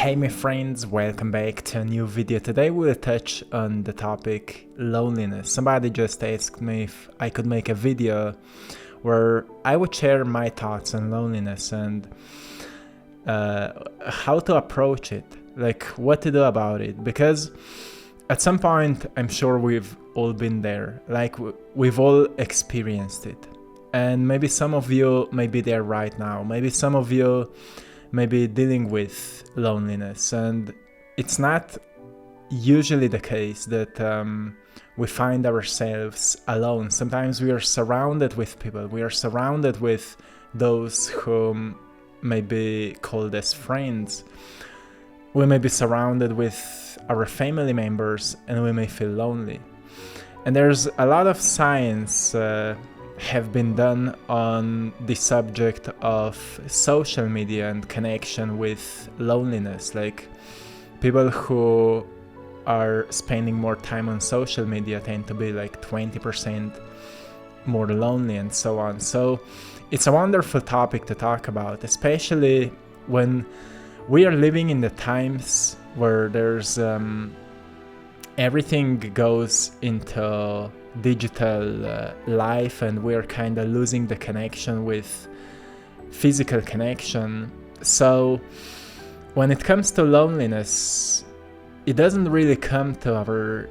Hey my friends, welcome back to a new video. Today we'll touch on the topic loneliness. Somebody just asked me if I could make a video where I would share my thoughts on loneliness and how to approach it, like what to do about it, because at some point I'm sure we've all been there, like we've all experienced it, and maybe some of you may be there right now, maybe some of you may be dealing with loneliness, and it's not usually the case that we find ourselves alone. Sometimes we are surrounded with people, we are surrounded with those whom may be called as friends. We may be surrounded with our family members and we may feel lonely. And there's a lot of science have been done on the subject of social media and connection with loneliness. Like people who are spending more time on social media tend to be like 20% more lonely and so on. So it's a wonderful topic to talk about, especially when we are living in the times where there's everything goes into digital life, and we're kind of losing the connection with physical connection. So when it comes to loneliness, it doesn't really come to our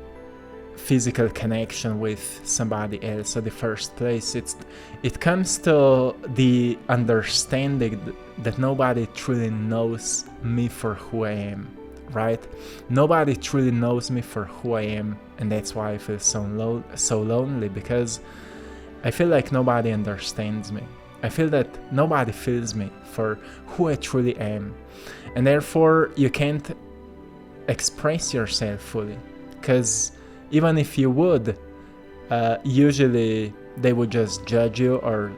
physical connection with somebody else at the first place. It comes to the understanding that nobody truly knows me for who I am, right? Nobody truly knows me for who I am, and that's why I feel so lonely, because I feel like nobody understands me. I feel that nobody feels me for who I truly am, and therefore you can't express yourself fully, because even if you would, usually they would just judge you or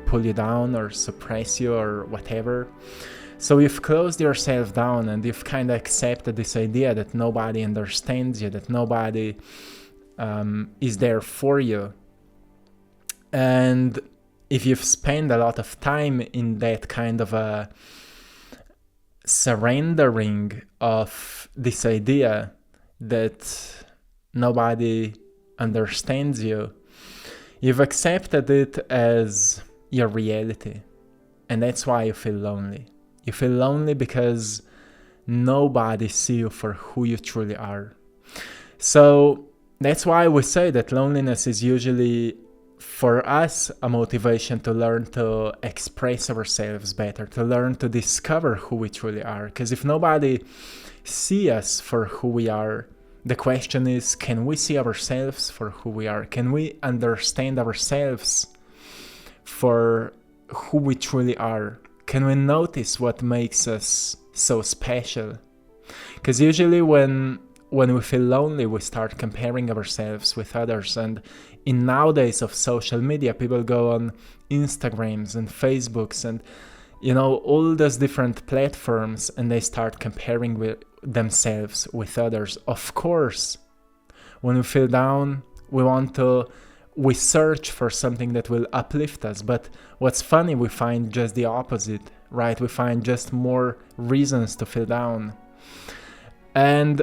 pull you down or suppress you or whatever. So you've closed yourself down and you've kind of accepted this idea that nobody understands you, that nobody is there for you. And if you've spent a lot of time in that kind of a surrendering of this idea that nobody understands you, you've accepted it as your reality. And that's why you feel lonely. You feel lonely because nobody sees you for who you truly are. So that's why we say that loneliness is usually, for us, a motivation to learn to express ourselves better, to learn to discover who we truly are. Because if nobody sees us for who we are, the question is, can we see ourselves for who we are? Can we understand ourselves for who we truly are? Can we notice what makes us so special? Because usually when we feel lonely, we start comparing ourselves with others. And in nowadays of social media, people go on Instagrams and Facebooks and all those different platforms, and they start comparing with themselves with others. Of course, when we feel down, we search for something that will uplift us. But what's funny, we find just the opposite, right? We find just more reasons to feel down. And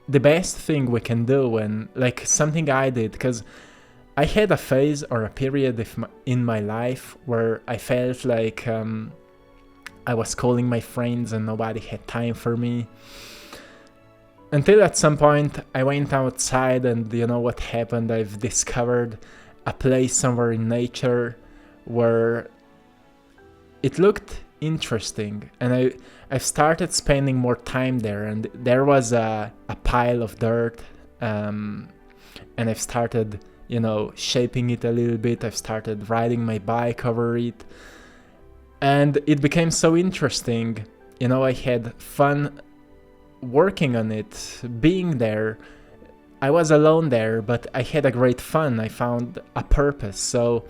the best thing we can do when, like something I did, because I had a phase or a period in my life where I felt like I was calling my friends and nobody had time for me. Until at some point I went outside, and you know what happened? I've discovered a place somewhere in nature where it looked interesting, and I've started spending more time there, and there was a pile of dirt, and I've started shaping it a little bit. I've started riding my bike over it, and it became so interesting. I had fun working on it, being there. I was alone there, but I had a great fun. I found a purpose. So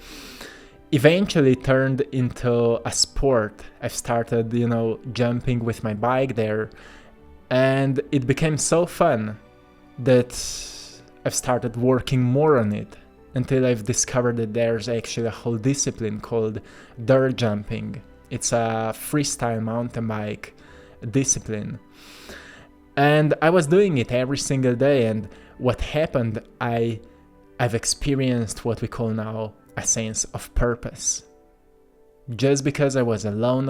eventually it turned into a sport. I've started, jumping with my bike there, and it became so fun that I've started working more on it until I've discovered that there's actually a whole discipline called dirt jumping. It's a freestyle mountain bike discipline. And I was doing it every single day, and what happened, I've experienced what we call now a sense of purpose. Just because I was alone,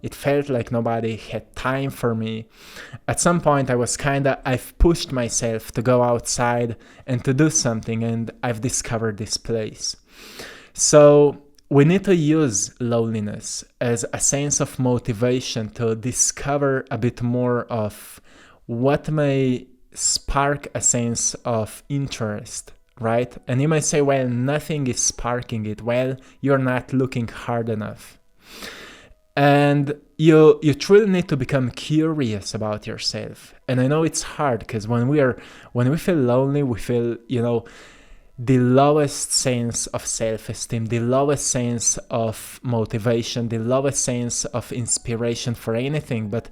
it felt like nobody had time for me. At some point I've pushed myself to go outside and to do something, and I've discovered this place. So we need to use loneliness as a sense of motivation to discover a bit more of what may spark a sense of interest, right? And you might say, well, nothing is sparking it. Well, you're not looking hard enough. And you truly need to become curious about yourself. And I know it's hard, because when we feel lonely, we feel, the lowest sense of self-esteem, the lowest sense of motivation, the lowest sense of inspiration for anything. But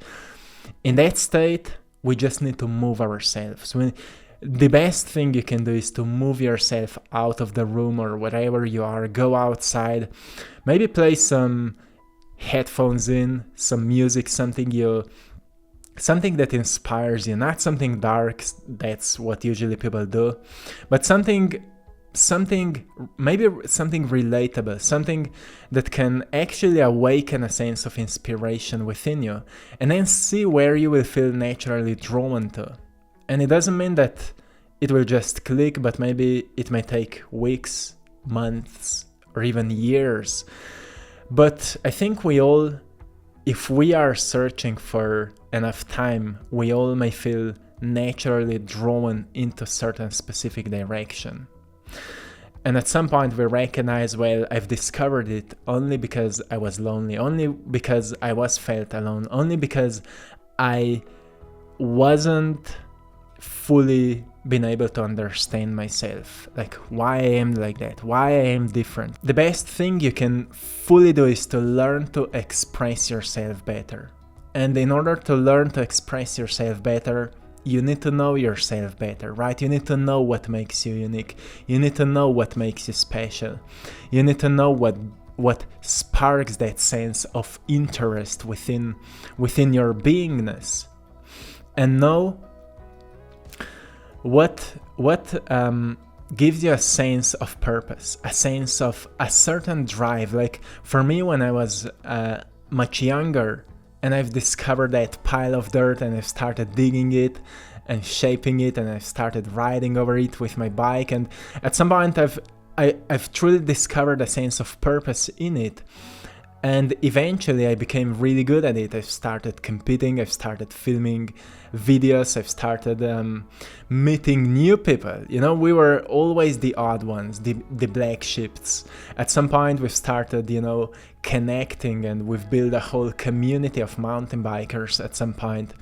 in that state, we just need to move ourselves. The best thing you can do is to move yourself out of the room or wherever you are, go outside, maybe play some headphones in, some music, something that inspires you, not something dark, that's what usually people do, but something maybe something relatable, something that can actually awaken a sense of inspiration within you, and then see where you will feel naturally drawn to. And it doesn't mean that it will just click, but maybe it may take weeks, months, or even years. But I think if we are searching for enough time, we all may feel naturally drawn into certain specific direction. And at some point we recognize, well, I've discovered it only because I was lonely, only because I was felt alone, only because I wasn't fully been able to understand myself, like why I am like that, why I am different. The best thing you can fully do is to learn to express yourself better. And in order to learn to express yourself better, you need to know yourself better, right? You need to know what makes you unique. You need to know what makes you special. You need to know what sparks that sense of interest within your beingness, and know what gives you a sense of purpose, a sense of a certain drive. Like for me, when I was much younger, and I've discovered that pile of dirt, and I've started digging it and shaping it, and I've started riding over it with my bike, and at some point I've truly discovered a sense of purpose in it. And eventually I became really good at it. I've started competing, I've started filming videos, I've started meeting new people. We were always the odd ones, the black sheeps. At some point we've started, connecting, and we've built a whole community of mountain bikers at some point.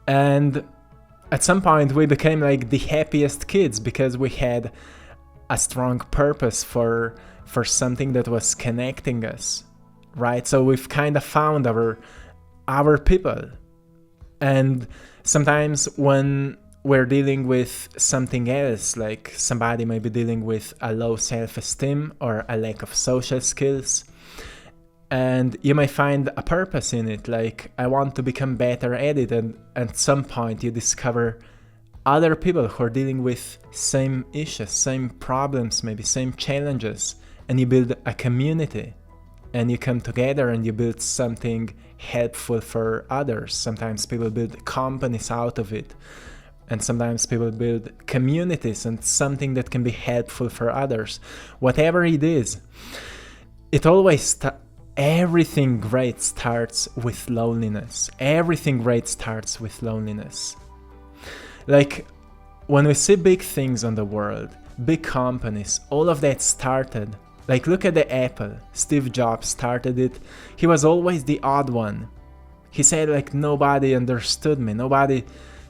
And at some point we became like the happiest kids, because we had a strong purpose for something that was connecting us. Right, so we've kind of found our people. And sometimes when we're dealing with something else, like somebody may be dealing with a low self-esteem or a lack of social skills, and you may find a purpose in it, like I want to become better at it, and at some point you discover other people who are dealing with same issues, same problems, maybe same challenges, and you build a community. And you come together and you build something helpful for others. Sometimes people build companies out of it. And sometimes people build communities and something that can be helpful for others. Whatever it is, everything great starts with loneliness. Everything great starts with loneliness. Like when we see big things on the world, big companies, all of that started. Like look at the Apple. Steve Jobs started it. He was always the odd one. He said like nobody understood me. Nobody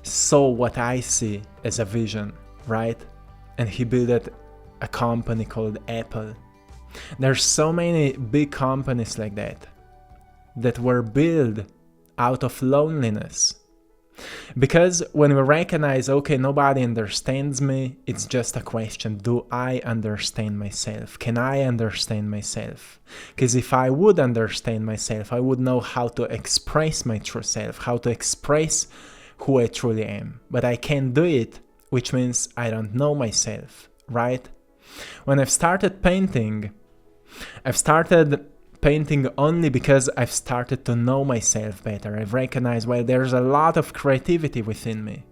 saw what I see as a vision, right? And he built a company called Apple. There's so many big companies like that were built out of loneliness. Because when we recognize, okay, nobody understands me, it's just a question, do I understand myself? Can I understand myself? Because if I would understand myself, I would know how to express my true self, how to express who I truly am. But I can't do it, which means I don't know myself, right? When I've started painting, I've started painting only because I've started to know myself better. I've recognized, well, there's a lot of creativity within me.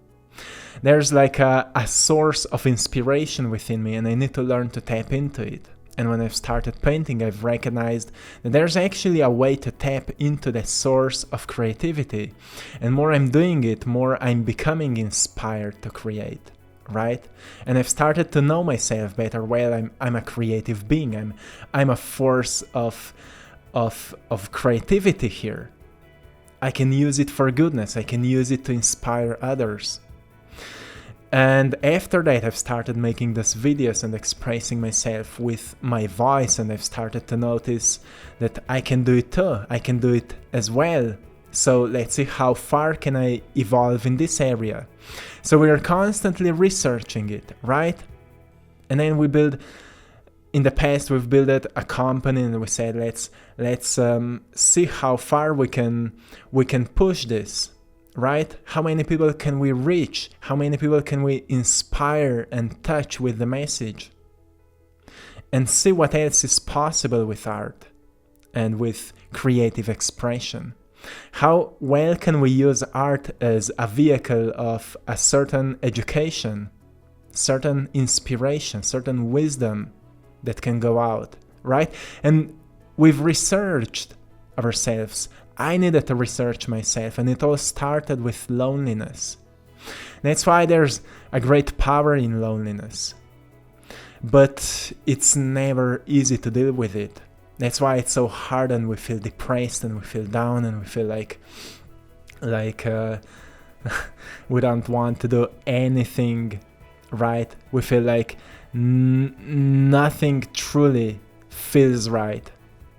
There's like a source of inspiration within me, and I need to learn to tap into it. And when I've started painting, I've recognized that there's actually a way to tap into that source of creativity. And more I'm doing it, more I'm becoming inspired to create, right? And I've started to know myself better. Well, I'm a creative being. I'm a force of creativity here. I can use it for goodness. I can use it to inspire others. And after that, I've started making these videos and expressing myself with my voice, and I've started to notice that I can do it too. I can do it as well. So let's see how far can I evolve in this area. So we are constantly researching it, right? And then in the past, we've built a company, and we said, let's see how far we can push this, right? How many people can we reach? How many people can we inspire and touch with the message? And see what else is possible with art and with creative expression. How well can we use art as a vehicle of a certain education, certain inspiration, certain wisdom that can go out, right? And we've researched ourselves. I needed to research myself, and it all started with loneliness. That's why there's a great power in loneliness. But it's never easy to deal with it. That's why it's so hard, and we feel depressed, and we feel down, and we feel like we don't want to do anything, right? We feel like nothing truly feels right.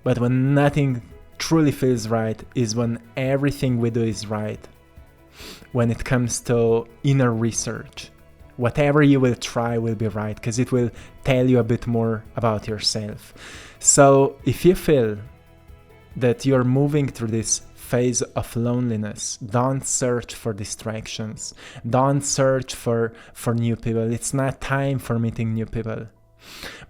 But when nothing truly feels right is when everything we do is right. When it comes to inner research, whatever you will try will be right, because it will tell you a bit more about yourself. So if you feel that you're moving through this phase of loneliness, don't search for distractions. Don't search for new people. It's not time for meeting new people.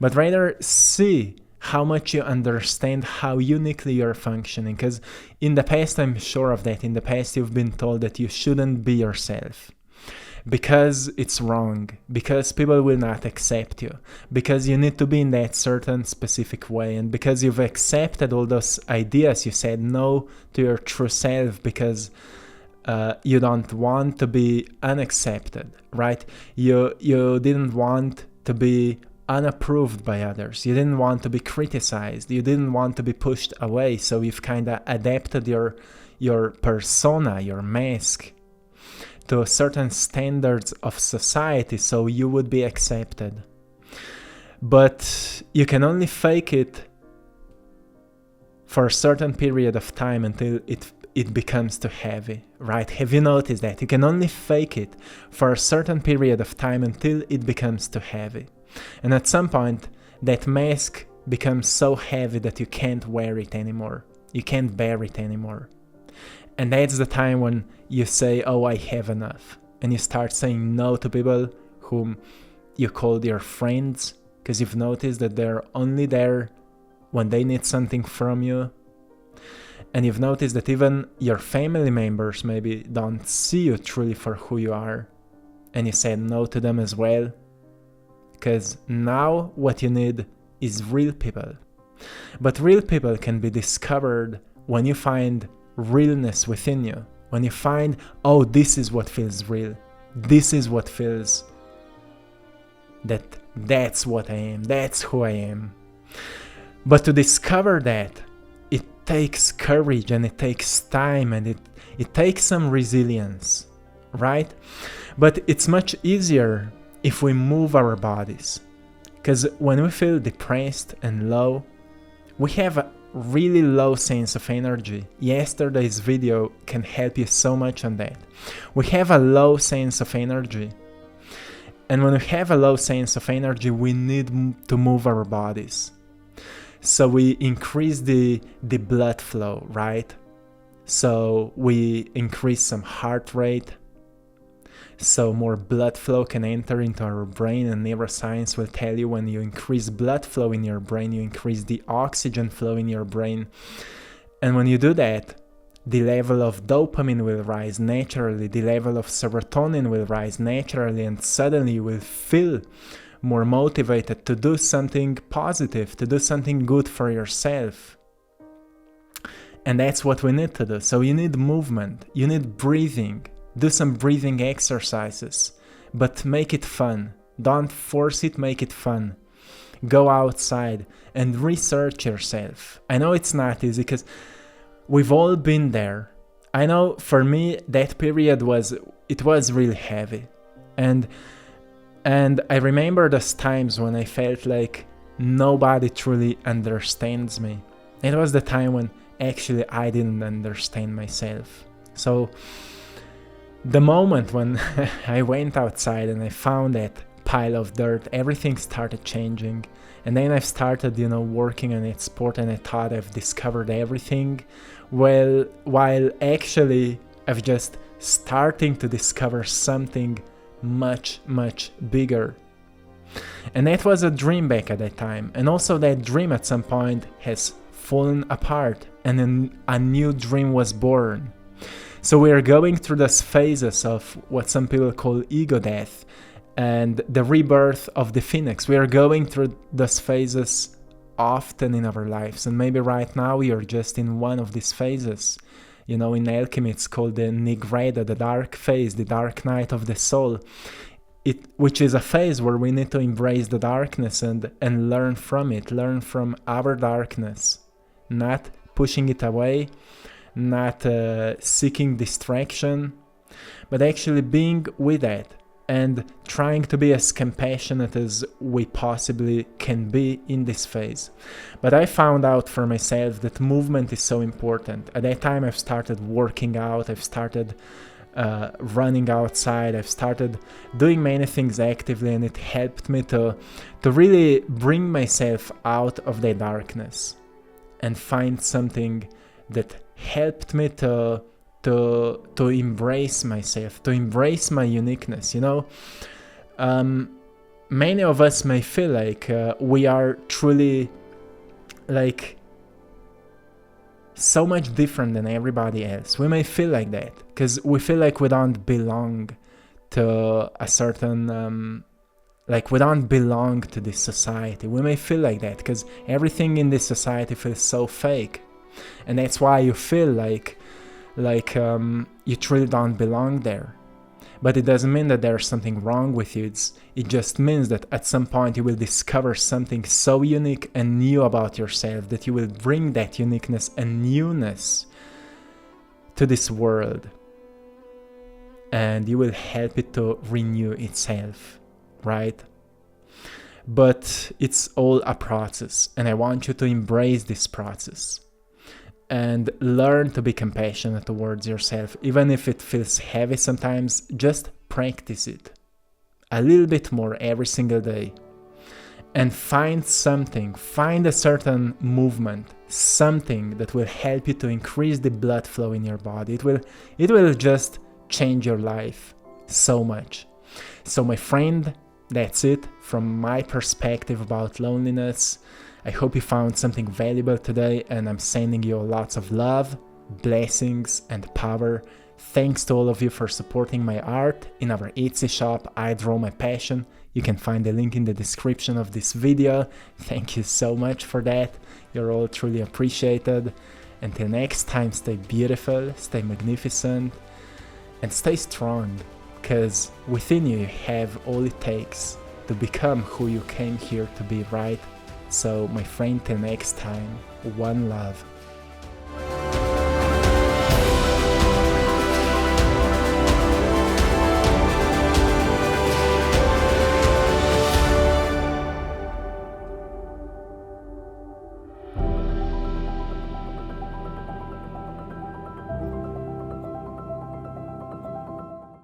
But rather see how much you understand how uniquely you're functioning. Because in the past, I'm sure of that, in the past you've been told that you shouldn't be yourself. Because it's wrong, because people will not accept you, because you need to be in that certain specific way, and because you've accepted all those ideas, you said no to your true self because you don't want to be unaccepted, right? You didn't want to be unapproved by others, you didn't want to be criticized, you didn't want to be pushed away, so you've kind of adapted your persona, your mask, to certain standards of society so you would be accepted. But you can only fake it for a certain period of time until it becomes too heavy, right? Have you noticed that? You can only fake it for a certain period of time until it becomes too heavy. And at some point, that mask becomes so heavy that you can't wear it anymore. You can't bear it anymore. And that's the time when you say, oh, I have enough. And you start saying no to people whom you called your friends, because you've noticed that they're only there when they need something from you. And you've noticed that even your family members maybe don't see you truly for who you are. And you said no to them as well. Because now what you need is real people. But real people can be discovered when you find realness within you. When you find, oh, this is what feels real. This is what feels that's what I am. That's who I am. But to discover that, it takes courage and it takes time and it takes some resilience, right? But it's much easier if we move our bodies. Because when we feel depressed and low, we have really low sense of energy. Yesterday's video can help you so much on that. We have a low sense of energy. And when we have a low sense of energy, we need to move our bodies. So we increase the blood flow, right? So we increase some heart rate, so more blood flow can enter into our brain, and neuroscience will tell you when you increase blood flow in your brain, you increase the oxygen flow in your brain. And when you do that, the level of dopamine will rise naturally, the level of serotonin will rise naturally, and suddenly you will feel more motivated to do something positive, to do something good for yourself. And that's what we need to do. So you need movement, you need breathing. Do some breathing exercises, but make it fun. Don't force it, make it fun. Go outside and research yourself. I know it's not easy because we've all been there. I know for me that period was really heavy. And I remember those times when I felt like nobody truly understands me. It was the time when actually I didn't understand myself. So the moment when I went outside and I found that pile of dirt, everything started changing. And then I've started, working on that sport, and I thought I've discovered everything. Well, while actually I've just starting to discover something much, much bigger. And that was a dream back at that time. And also that dream at some point has fallen apart, and then a new dream was born. So we are going through those phases of what some people call ego death and the rebirth of the phoenix. We are going through those phases often in our lives, and maybe right now we are just in one of these phases. In alchemy it's called the Nigreda, the dark phase, the dark night of the soul, which is a phase where we need to embrace the darkness and learn from it, learn from our darkness, not pushing it away, not seeking distraction, but actually being with it and trying to be as compassionate as we possibly can be in this phase. But I found out for myself that movement is so important. At that time I've started working out, I've started running outside, I've started doing many things actively, and it helped me to really bring myself out of the darkness and find something that helped me to embrace myself, to embrace my uniqueness. Many of us may feel like we are truly like so much different than everybody else. We may feel like that because we feel like we don't belong to a certain we don't belong to this society. We may feel like that because everything in this society feels so fake, and that's why you feel like you truly don't belong there. But it doesn't mean that there's something wrong with you. It just means that at some point you will discover something so unique and new about yourself that you will bring that uniqueness and newness to this world, and you will help it to renew itself, right? But it's all a process, and I want you to embrace this process and learn to be compassionate towards yourself. Even if it feels heavy sometimes, just practice it a little bit more every single day. And find a certain movement, something that will help you to increase the blood flow in your body. It will just change your life so much. So my friend, that's it from my perspective about loneliness. I hope you found something valuable today, and I'm sending you lots of love, blessings, and power. Thanks to all of you for supporting my art in our Etsy shop, I Draw My Passion. You can find the link in the description of this video. Thank you so much for that. You're all truly appreciated. Until next time, stay beautiful, stay magnificent, and stay strong, because within you have all it takes to become who you came here to be, right? So my friend, till next time, one love.